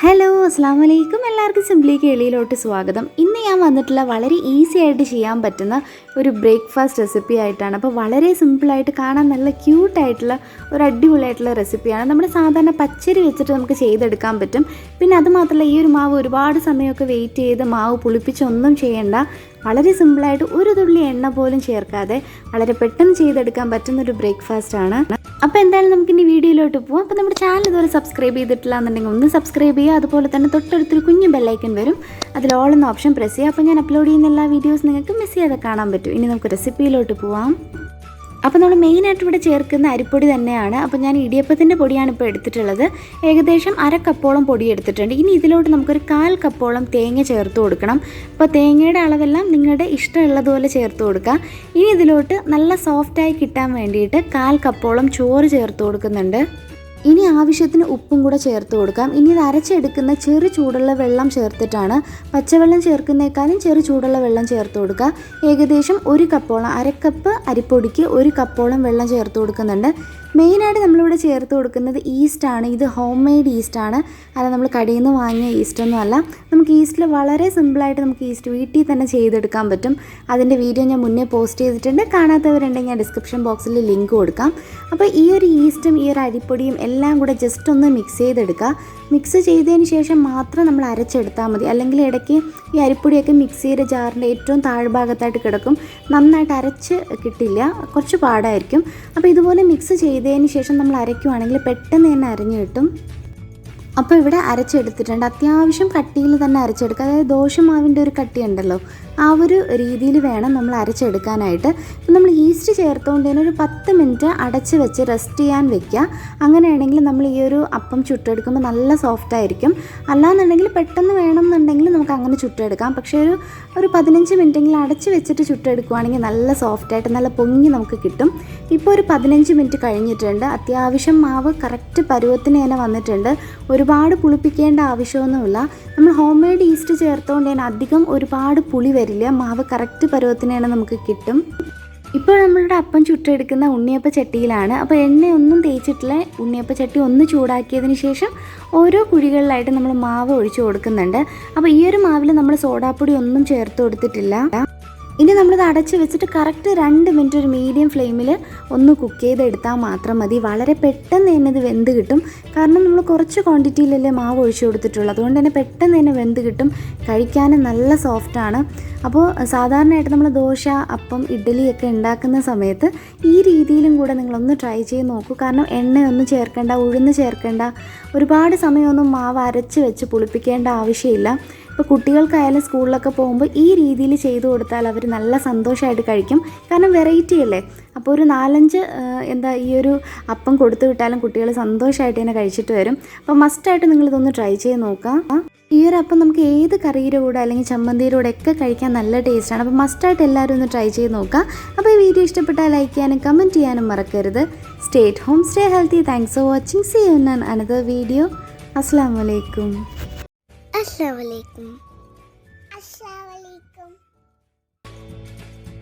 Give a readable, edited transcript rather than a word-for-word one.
Hello അസ്സാം വലൈക്കും. എല്ലാവർക്കും സിംപ്ലി കേളിയിലോട്ട് സ്വാഗതം. ഇന്ന് ഞാൻ വന്നിട്ടുള്ള വളരെ ഈസി ആയിട്ട് ചെയ്യാൻ പറ്റുന്ന ഒരു ബ്രേക്ക്ഫാസ്റ്റ് റെസിപ്പി ആയിട്ടാണ്. അപ്പോൾ വളരെ സിമ്പിളായിട്ട് കാണാൻ നല്ല ക്യൂട്ടായിട്ടുള്ള ഒരു അടിപൊളിയായിട്ടുള്ള റെസിപ്പിയാണ്. നമ്മുടെ സാധാരണ പച്ചരി വെച്ചിട്ട് നമുക്ക് ചെയ്തെടുക്കാൻ പറ്റും. പിന്നെ അതുമാത്രമല്ല, ഈ ഒരു മാവ് ഒരുപാട് സമയമൊക്കെ വെയിറ്റ് ചെയ്ത് മാവ് പുളിപ്പിച്ചൊന്നും ചെയ്യേണ്ട. വളരെ സിമ്പിളായിട്ട് ഒരു തുള്ളി എണ്ണ പോലും ചേർക്കാതെ വളരെ പെട്ടെന്ന് ചെയ്തെടുക്കാൻ പറ്റുന്നൊരു ബ്രേക്ക്ഫാസ്റ്റാണ്. അപ്പോൾ എന്തായാലും നമുക്കിനി വീഡിയോയിലോട്ട് പോകാം. അപ്പോൾ നമ്മുടെ ചാനൽ ഇതുവരെ സബ്സ്ക്രൈബ് ചെയ്തിട്ടില്ല എന്നുണ്ടെങ്കിൽ ഒന്ന് സബ്സ്ക്രൈബ് ചെയ്യുക. അതുപോലെ തന്നെ തൊട്ടടുത്തൊരു കുഞ്ഞു ബെല്ലൈക്കൺ വരും, അതിൽ ഓൾ എന്ന ഓപ്ഷൻ പ്രസ് ചെയ്യുക. അപ്പോൾ ഞാൻ അപ്ലോഡ് ചെയ്യുന്ന എല്ലാ വീഡിയോസ് നിങ്ങൾക്ക് മിസ് ചെയ്യാതെ കാണാൻ പറ്റും. ഇനി നമുക്ക് റെസിപ്പിയിലോട്ട് പോവാം. അപ്പോൾ നമ്മൾ മെയിനായിട്ട് ഇവിടെ ചേർക്കുന്ന അരിപ്പൊടി തന്നെയാണ്. അപ്പോൾ ഞാൻ ഇടിയപ്പത്തിൻ്റെ പൊടിയാണ് ഇപ്പോൾ എടുത്തിട്ടുള്ളത്. ഏകദേശം 1/2 കപ്പോളം പൊടി എടുത്തിട്ടുണ്ട്. ഇനി ഇതിലോട്ട് നമുക്കൊരു 1/4 കപ്പോളം തേങ്ങ ചേർത്ത് കൊടുക്കണം. അപ്പോൾ തേങ്ങയുടെ അളവെല്ലാം നിങ്ങളുടെ ഇഷ്ടമുള്ളതുപോലെ ചേർത്ത് കൊടുക്കുക. ഇനി ഇതിലോട്ട് നല്ല സോഫ്റ്റായി കിട്ടാൻ വേണ്ടിയിട്ട് 1/4 കപ്പോളം ചോറ് ചേർത്ത് കൊടുക്കുന്നുണ്ട്. ഇനി ആവശ്യത്തിന് ഉപ്പും കൂടെ ചേർത്ത് കൊടുക്കാം. ഇനി ഇത് അരച്ചെടുക്കുന്ന ചെറു ചൂടുള്ള വെള്ളം ചേർത്തിട്ടാണ്. പച്ചവെള്ളം ചേർക്കുന്നേക്കാളും ചെറു ചൂടുള്ള വെള്ളം ചേർത്ത് കൊടുക്കുക. ഏകദേശം 1 കപ്പോളം, 1/2 കപ്പ് അരിപ്പൊടിക്ക് 1 കപ്പോളം വെള്ളം ചേർത്ത് കൊടുക്കുന്നുണ്ട്. മെയിനായിട്ട് നമ്മളിവിടെ ചേർത്ത് കൊടുക്കുന്നത് ഈസ്റ്റാണ്. ഇത് ഹോം മെയ്ഡ് ഈസ്റ്റാണ്, അല്ല നമ്മൾ കടയിൽ നിന്ന് വാങ്ങിയ ഈസ്റ്റൊന്നും അല്ല. നമുക്ക് ഈസ്റ്റിൽ വളരെ സിമ്പിളായിട്ട് നമുക്ക് ഈസ്റ്റ് വീട്ടിൽ തന്നെ ചെയ്തെടുക്കാൻ പറ്റും. അതിൻ്റെ വീഡിയോ ഞാൻ മുന്നേ പോസ്റ്റ് ചെയ്തിട്ടുണ്ട്. കാണാത്തവരുണ്ടെങ്കിൽ ഞാൻ ഡിസ്ക്രിപ്ഷൻ ബോക്സിൽ ലിങ്ക് കൊടുക്കാം. അപ്പോൾ ഈ ഒരു ഈസ്റ്റും ഈ ഒരു അരിപ്പൊടിയും എല്ലാം കൂടെ ജസ്റ്റ് ഒന്ന് മിക്സ് ചെയ്തെടുക്കുക. മിക്സ് ചെയ്തതിന് ശേഷം മാത്രം നമ്മൾ അരച്ചെടുത്താൽ മതി. അല്ലെങ്കിൽ ഇടയ്ക്ക് ഈ അരിപ്പൊടിയൊക്കെ മിക്സിയുടെ ജാറിൻ്റെ ഏറ്റവും താഴ്ഭാഗത്തായിട്ട് കിടക്കും, നന്നായിട്ട് അരച്ച് കിട്ടില്ല, കുറച്ച് പാടായിരിക്കും. അപ്പോൾ ഇതുപോലെ മിക്സ് ചെയ്തതിന് ശേഷം നമ്മൾ അരയ്ക്കുവാണെങ്കിൽ പെട്ടെന്ന് തന്നെ അരഞ്ഞു കിട്ടും. അപ്പോൾ ഇവിടെ അരച്ചെടുത്തിട്ടുണ്ട്. അത്യാവശ്യം കട്ടിയിൽ തന്നെ അരച്ചെടുക്കുക. അതായത് ദോശമാവിൻ്റെ ഒരു കട്ടി ഉണ്ടല്ലോ, ആ ഒരു രീതിയിൽ വേണം നമ്മൾ അരച്ചെടുക്കാനായിട്ട്. ഇപ്പം നമ്മൾ ഈസ്റ്റ് ചേർത്തുകൊണ്ട് തന്നെ ഒരു 10 മിനിറ്റ് അടച്ച് വെച്ച് റെസ്റ്റ് ചെയ്യാൻ വെക്കുക. അങ്ങനെയാണെങ്കിൽ നമ്മൾ ഈ ഒരു അപ്പം ചുട്ടെടുക്കുമ്പോൾ നല്ല സോഫ്റ്റായിരിക്കും. അല്ലാന്നുണ്ടെങ്കിൽ പെട്ടെന്ന് വേണമെന്നുണ്ടെങ്കിൽ നമുക്ക് അങ്ങനെ ചുട്ടെടുക്കാം. പക്ഷേ ഒരു 15 മിനിറ്റെങ്കിലും അടച്ച് വെച്ചിട്ട് ചുട്ടെടുക്കുകയാണെങ്കിൽ നല്ല സോഫ്റ്റായിട്ട് നല്ല പൊങ്ങി നമുക്ക് കിട്ടും. ഇപ്പോൾ ഒരു 15 മിനിറ്റ് കഴിഞ്ഞിട്ടുണ്ട്. അത്യാവശ്യം മാവ് കറക്റ്റ് പരുവത്തിന് തന്നെ വന്നിട്ടുണ്ട്. ഒരുപാട് പുളിപ്പിക്കേണ്ട ആവശ്യമൊന്നുമില്ല. നമ്മൾ ഹോം മെയ്ഡ് ഈസ്റ്റ് ചേർത്തുകൊണ്ട് തന്നെ അധികം ഒരുപാട് പുളി വരില്ല. മാവ് കറക്റ്റ് പരുവത്തിന് തന്നെ നമുക്ക് കിട്ടും. ഇപ്പോൾ നമ്മളുടെ അപ്പം ചുട്ടെടുക്കുന്ന ഉണ്ണിയപ്പ ചട്ടിയിലാണ്. അപ്പോൾ എണ്ണയൊന്നും തേച്ചിട്ടില്ല. ഉണ്ണിയപ്പ ചട്ടി ഒന്ന് ചൂടാക്കിയതിന് ശേഷം ഓരോ കുഴികളിലായിട്ട് നമ്മൾ മാവ് ഒഴിച്ചു കൊടുക്കുന്നുണ്ട്. അപ്പോൾ ഈ ഒരു മാവിൽ നമ്മൾ സോഡാപ്പൊടി ഒന്നും ചേർത്ത് കൊടുത്തിട്ടില്ല. ഇനി നമ്മളിത് അടച്ച് വെച്ചിട്ട് കറക്റ്റ് 2 മിനിറ്റ് ഒരു മീഡിയം ഫ്ലെയിമിൽ ഒന്ന് കുക്ക് ചെയ്തെടുത്താൽ മാത്രം മതി. വളരെ പെട്ടെന്ന് തന്നെ ഇത് വെന്ത് കിട്ടും. കാരണം നമ്മൾ കുറച്ച് ക്വാണ്ടിറ്റിയിലല്ലേ മാവ് ഒഴിച്ചു കൊടുത്തിട്ടുള്ളൂ. അതുകൊണ്ട് തന്നെ പെട്ടെന്ന് തന്നെ വെന്ത് കിട്ടും. കഴിക്കാനും നല്ല സോഫ്റ്റാണ്. അപ്പോൾ സാധാരണയായിട്ട് നമ്മൾ ദോശ, അപ്പം, ഇഡ്ഡലിയൊക്കെ ഉണ്ടാക്കുന്ന സമയത്ത് ഈ രീതിയിലും കൂടെ നിങ്ങളൊന്ന് ട്രൈ ചെയ്ത് നോക്കൂ. കാരണം എണ്ണയൊന്നും ചേർക്കേണ്ട, ഉഴുന്ന് ചേർക്കേണ്ട, ഒരുപാട് സമയമൊന്നും മാവ് അരച്ച് വെച്ച് പുളിപ്പിക്കേണ്ട ആവശ്യമില്ല. ഇപ്പോൾ കുട്ടികൾക്കായാലും സ്കൂളിലൊക്കെ പോകുമ്പോൾ ഈ രീതിയിൽ ചെയ്തു കൊടുത്താൽ അവർ നല്ല സന്തോഷമായിട്ട് കഴിക്കും. കാരണം വെറൈറ്റി അല്ലേ. അപ്പോൾ ഒരു 4-5 ഈ ഒരു അപ്പം കൊടുത്തു വിട്ടാലും കുട്ടികൾ സന്തോഷമായിട്ട് തന്നെ കഴിച്ചിട്ട് വരും. അപ്പോൾ മസ്റ്റായിട്ട് നിങ്ങളിതൊന്ന് ട്രൈ ചെയ്ത് നോക്കാം. ഈ ഒരു അപ്പം നമുക്ക് ഏത് കറിയുടെ കൂടെ അല്ലെങ്കിൽ ചമ്മന്തിയുടെ കൂടെ ഒക്കെ കഴിക്കാൻ നല്ല ടേസ്റ്റാണ്. അപ്പോൾ മസ്റ്റായിട്ട് എല്ലാവരും ഒന്ന് ട്രൈ ചെയ്ത് നോക്കാം. അപ്പോൾ ഈ വീഡിയോ ഇഷ്ടപ്പെട്ടാൽ ലൈക്ക് ചെയ്യാനും കമൻറ്റ് ചെയ്യാനും മറക്കരുത്. Stay at home, stay healthy. Thanks for watching. See you in another video. അസ്സലാമു അലൈക്കും. Assalamualaikum.